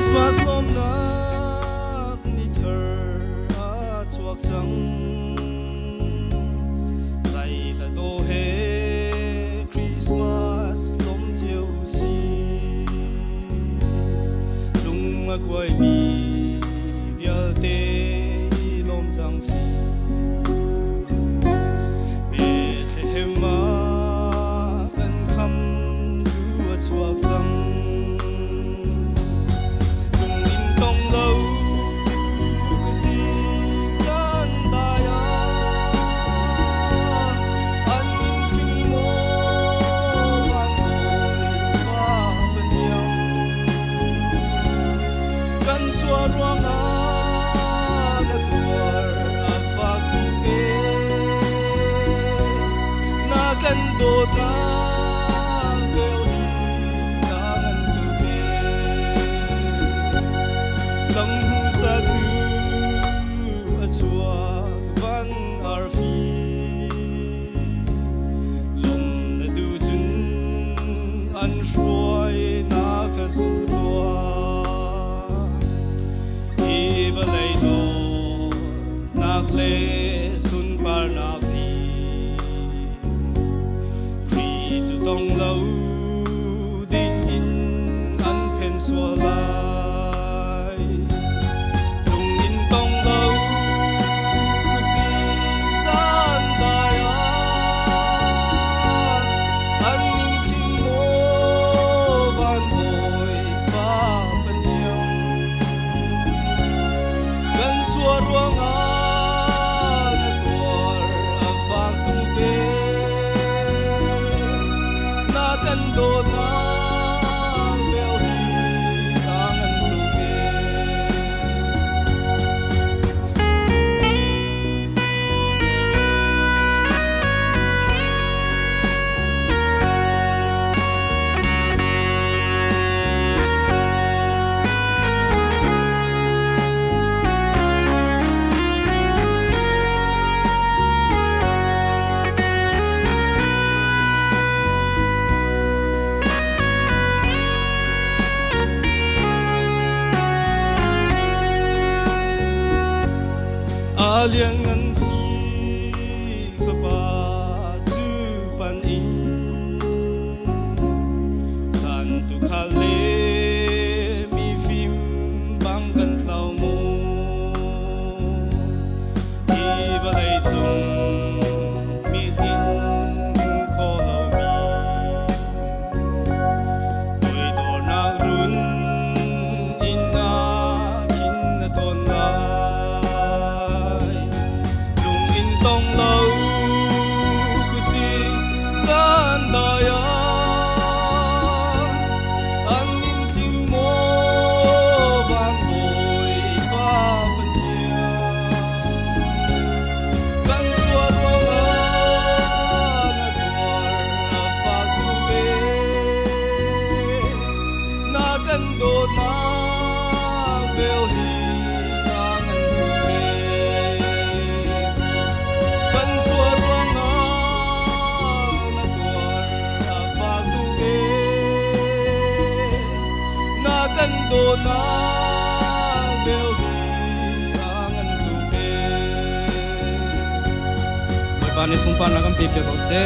Christmas lom nak ni thar a chuak chang lai la do he Christmas lom chiu si lung a quay mi vial te lom chang si Bethlehem ma kan kham du a chuak chang ruang a na tuar a fak e na kan do na veo hi na ngan tu e lam hu sa tu a chua van ar fi lom na du chun an shuai na ka su le sun par nak ni kri chu tong lo ding in an pen so lai tung in tong lo si san da ya an ning kin mo van boy fa pen yang gan so ruang a do na veo hi ka ngan tu ke liang an thi fa ba zu pan in san tu khale mi phim bang kan tlau mo i ba lei sung mi in kho lau mi doi dor na run in na kin na ton na tong lâu ku si san da ya an nin kim mo van boy fa pen ya kan suar wala na tuar a fa ku be na kan do na veo hi kan do na veo hi ang an tu ke mai pa ni sum pa na kam pi pe ko se